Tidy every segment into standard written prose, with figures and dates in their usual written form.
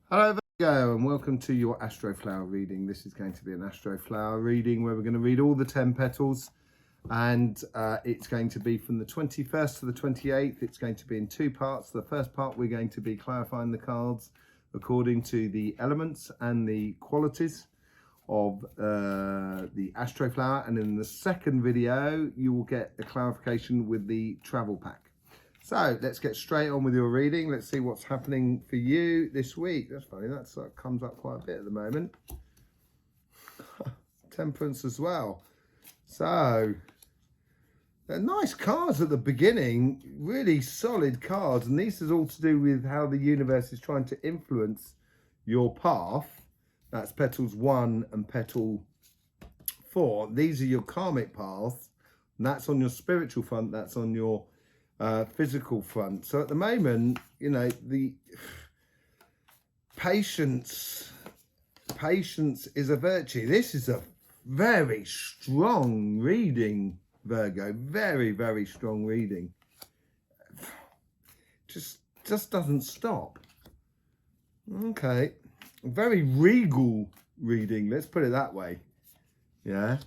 Hello Virgo and welcome to your Astroflower reading. This is going to be an Astroflower reading where we're going to read all the 10 petals and it's going to be from the 21st to the 28th. It's going to be in two parts. The first part we're going to be clarifying the cards according to the elements and the qualities of the Astroflower, and in the second video you will get a clarification with the travel pack. So let's get straight on with your reading. Let's see what's happening for you this week. That's funny, that comes up quite a bit at the moment. Temperance as well. So they're nice cards at the beginning, really solid cards. And this is all to do with how the universe is trying to influence your path. That's petals 1 and petal 4. These are your karmic paths. And that's on your spiritual front. That's on your physical front. So at the moment, you know, the patience is a virtue. This is a very strong reading, Virgo. Very, very strong reading. Just doesn't stop. Okay, very regal reading, let's put it that way. Yeah.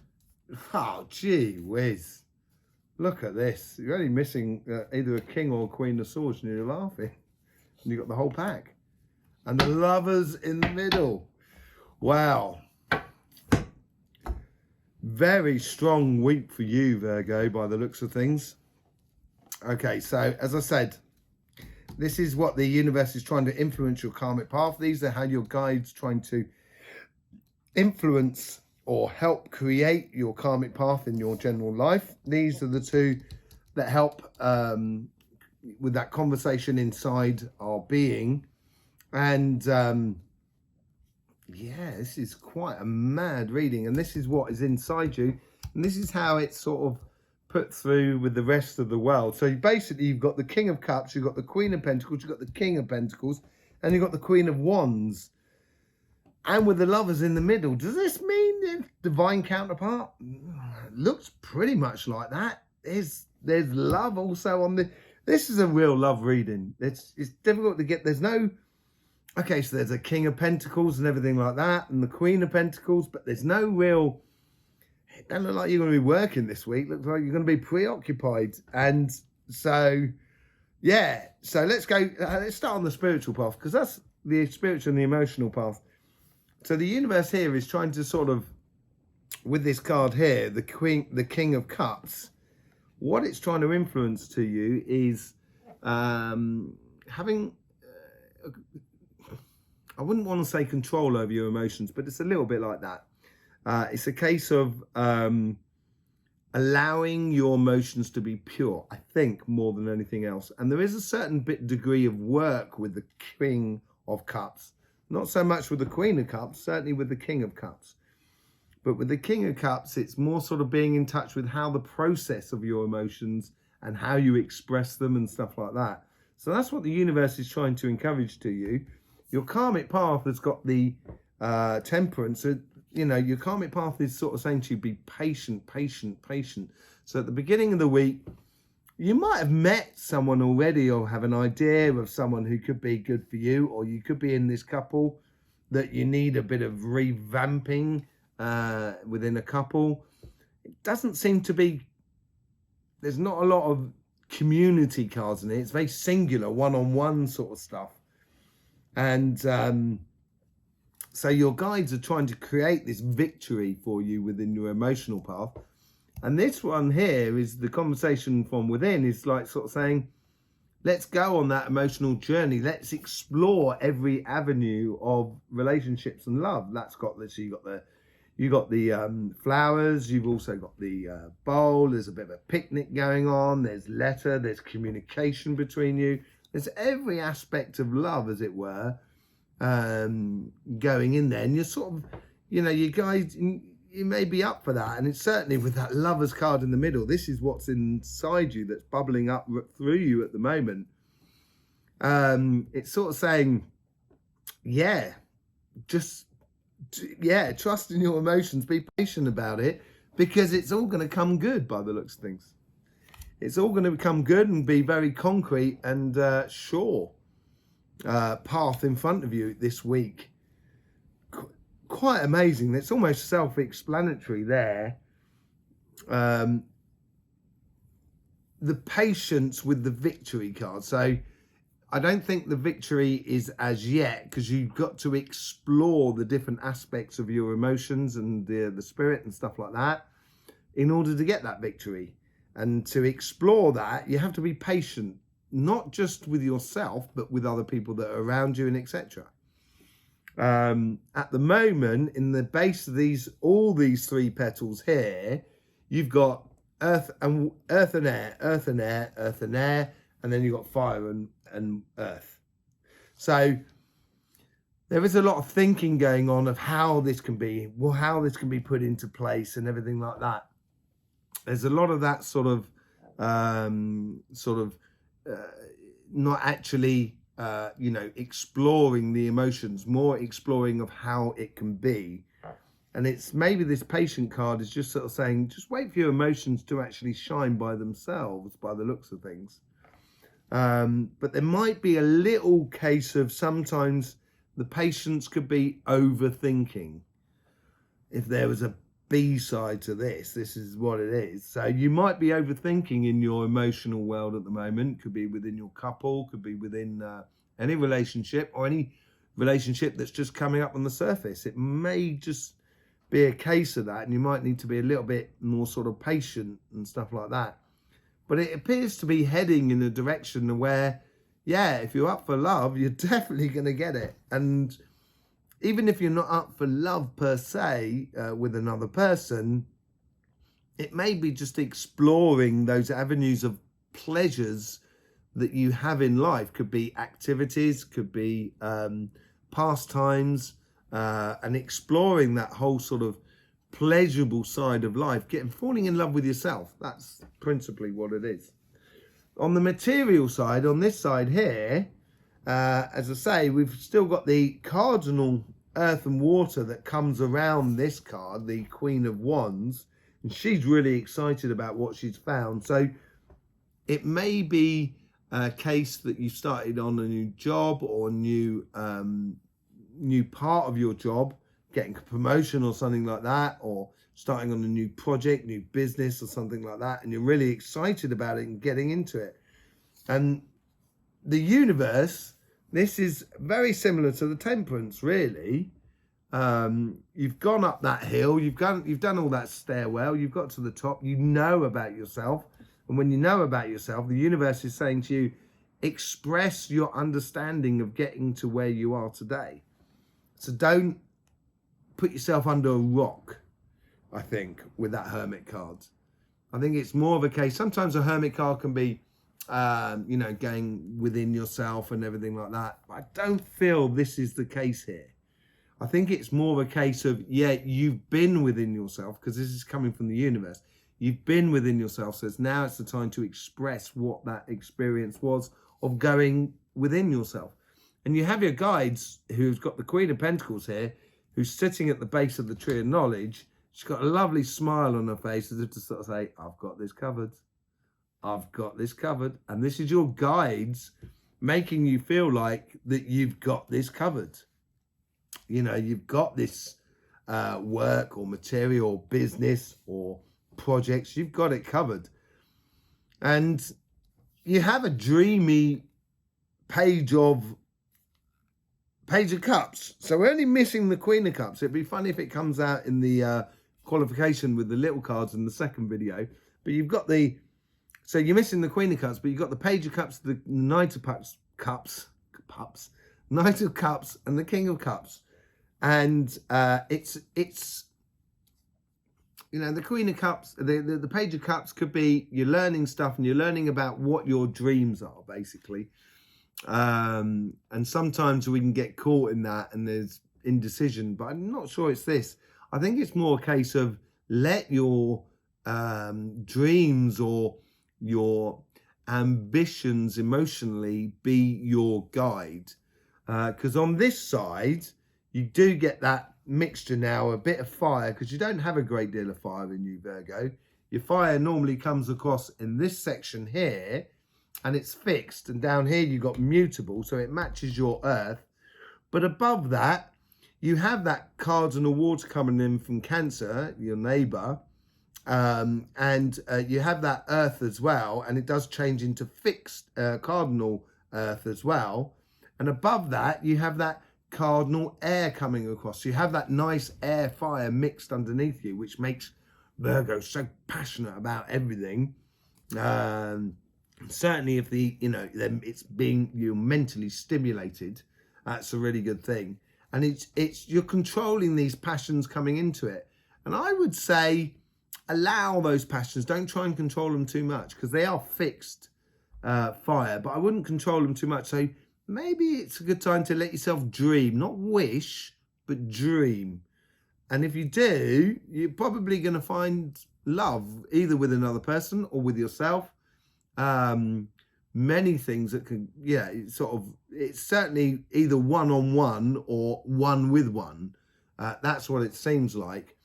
Oh, gee whiz. Look at this. You're only missing either a king or a queen of swords and you're laughing. And you've got the whole pack. And the lovers in the middle. Wow. Very strong week for you, Virgo, by the looks of things. Okay, so as I said, this is what the universe is trying to influence your karmic path. These are how your guides trying to influence or help create your karmic path in your general life. These are the two that help with that conversation inside our being. And yeah, this is quite a mad reading. And this is what is inside you. And this is how it's sort of put through with the rest of the world. So basically you've got the King of Cups, you've got the Queen of Pentacles, you've got the King of Pentacles, and you've got the Queen of Wands. And with the lovers in the middle, does this mean the divine counterpart? Looks pretty much like that. There's love also on the. This is a real love reading. It's difficult to get. There's no. Okay, so there's a King of Pentacles and everything like that, and the Queen of Pentacles, but there's no real. It doesn't look like you're going to be working this week. Looks like you're going to be preoccupied, and so yeah. So let's go. Let's start on the spiritual path because that's the spiritual and the emotional path. So the universe here is trying to sort of, with this card here, the King of Cups, what it's trying to influence to you is having, I wouldn't want to say control over your emotions, but it's a little bit like that. It's a case of allowing your emotions to be pure, I think, more than anything else. And there is a certain degree of work with the King of Cups. Not so much with the Queen of Cups, certainly with the King of Cups. But with the King of Cups, it's more sort of being in touch with how the process of your emotions and how you express them and stuff like that. So that's what the universe is trying to encourage to you. Your karmic path has got the temperance. So, you know, your karmic path is sort of saying to you, be patient, patient, patient. So at the beginning of the week, you might have met someone already or have an idea of someone who could be good for you, or you could be in this couple that you need a bit of revamping within a couple. It doesn't seem to be, there's not a lot of community cards in it. It's very singular, one-on-one sort of stuff. And so your guides are trying to create this victory for you within your emotional path. And this one here is the conversation from within is like sort of saying, let's go on that emotional journey. Let's explore every avenue of relationships and love. That's got this. So you got the flowers. You've also got the bowl. There's a bit of a picnic going on. There's letter. There's communication between you. There's every aspect of love, as it were, going in there. And you're sort of, you know, you guys. You may be up for that, and it's certainly with that Lovers card in the middle. This is what's inside you that's bubbling up through you at the moment. It's sort of saying, yeah, trust in your emotions, be patient about it, because it's all going to come good by the looks of things. It's all going to become good and be very concrete and sure. path in front of you this week. Quite amazing. It's almost self-explanatory there. The patience with the victory card. So I don't think the victory is as yet, because you've got to explore the different aspects of your emotions and the spirit and stuff like that in order to get that victory. And to explore that, you have to be patient, not just with yourself, but with other people that are around you and etc. At the moment, in the base of all these three petals here, you've got earth and air, earth and air, earth and air, and then you've got fire and earth. So there is a lot of thinking going on of how this can be, put into place and everything like that. There's a lot of that not actually, exploring the emotions, more exploring of how it can be. And it's maybe this patient card is just sort of saying, just wait for your emotions to actually shine by themselves, by the looks of things. But there might be a little case of sometimes the patience could be overthinking. If there was a B side to this is what it is. So you might be overthinking in your emotional world at the moment. Could be within your couple, could be within any relationship, or any relationship that's just coming up on the surface. It may just be a case of that, and you might need to be a little bit more sort of patient and stuff like that. But it appears to be heading in a direction where, yeah, if you're up for love, you're definitely going to get it. And even if you're not up for love per se with another person, it may be just exploring those avenues of pleasures that you have in life. Could be activities, could be pastimes, and exploring that whole sort of pleasurable side of life, falling in love with yourself. That's principally what it is. On the material side, on this side here, as I say, we've still got the cardinal earth and water that comes around this card, the Queen of Wands, and she's really excited about what she's found. So it may be a case that you started on a new job or new part of your job, getting a promotion or something like that, or starting on a new project, new business or something like that, and you're really excited about it and getting into it. And the universe, this is very similar to the Temperance, really. You've gone up that hill, you've done all that stairwell, you've got to the top, you know about yourself. And when you know about yourself, the universe is saying to you, express your understanding of getting to where you are today. So don't put yourself under a rock, I think, with that Hermit card. I think it's more of a case, sometimes a Hermit card can be, going within yourself and everything like that. But I don't feel this is the case here. I think it's more of a case of, yeah, you've been within yourself, because this is coming from the universe. You've been within yourself, so now it's the time to express what that experience was of going within yourself. And you have your guides, who's got the Queen of Pentacles here, who's sitting at the base of the tree of knowledge. She's got a lovely smile on her face, as if to sort of say, I've got this covered. I've got this covered. And this is your guides making you feel like that you've got this covered. You know, you've got this work or material or business or projects. You've got it covered. And you have a dreamy Page of Cups. So we're only missing the Queen of Cups. It'd be funny if it comes out in the qualification with the little cards in the second video. But you've got so you're missing the Queen of Cups, but you've got the Page of Cups, the Knight of Cups, Knight of Cups, and the King of Cups. And it's the Queen of Cups, the Page of Cups could be you're learning stuff and you're learning about what your dreams are, basically. And sometimes we can get caught in that and there's indecision, but I'm not sure it's this. I think it's more a case of let your dreams or your ambitions emotionally be your guide. Because on this side, you do get that mixture now, a bit of fire, because you don't have a great deal of fire in you, Virgo. Your fire normally comes across in this section here, and it's fixed. And down here you've got mutable, so it matches your earth. But above that, you have that cardinal water coming in from Cancer, your neighbour. And you have that earth as well, and it does change into fixed cardinal earth as well. And above that, you have that cardinal air coming across. So you have that nice air fire mixed underneath you, which makes Virgo so passionate about everything. Certainly if it's being mentally stimulated, that's a really good thing. And it's you're controlling these passions coming into it. And I would say allow those passions. Don't try and control them too much, because they are fixed fire, but I wouldn't control them too much. So maybe it's a good time to let yourself dream, not wish, but dream. And if you do, you're probably going to find love either with another person or with yourself. Many things that can, it's certainly either one-on-one or one with one. That's what it seems like.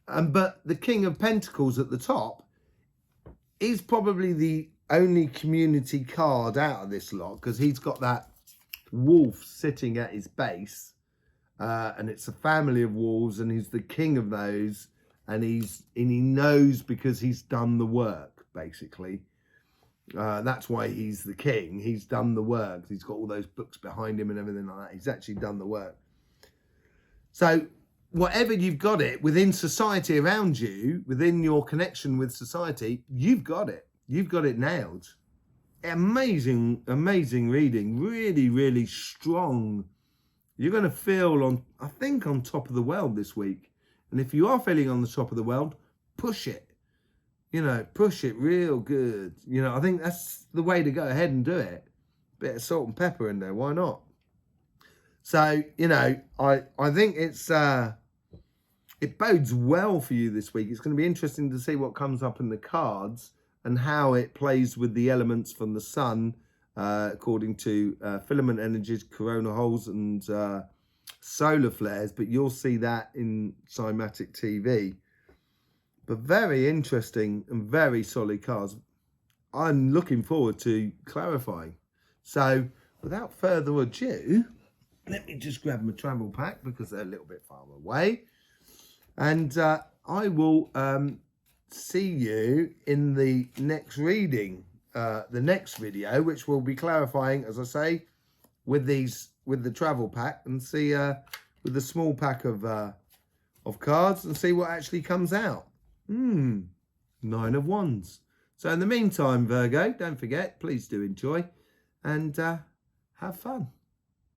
But the King of Pentacles at the top is probably the only community card out of this lot, because he's got that wolf sitting at his base, and it's a family of wolves, and he's the king of those, and he knows because he's done the work, basically. That's why he's the king. He's done the work. He's got all those books behind him and everything like that. He's actually done the work. So whatever you've got it within society around you, within your connection with society, you've got it. You've got it nailed. Amazing, amazing reading. Really, really strong. You're going to feel I think on top of the world this week. And if you are feeling on the top of the world, push it. Push it real good. I think that's the way to go ahead and do it. Bit of salt and pepper in there. Why not? So, I think it bodes well for you this week. It's going to be interesting to see what comes up in the cards and how it plays with the elements from the sun, according to filament energies, corona holes, and solar flares. But you'll see that in Cymatic TV. But very interesting and very solid cards. I'm looking forward to clarifying. So, without further ado, let me just grab my travel pack because they're a little bit far away. And I will see you in the next reading, the next video, which will be clarifying, as I say, with the travel pack, and see with the small pack of cards, and see what actually comes out. 9 of Wands. So in the meantime, Virgo, don't forget, please do enjoy and have fun.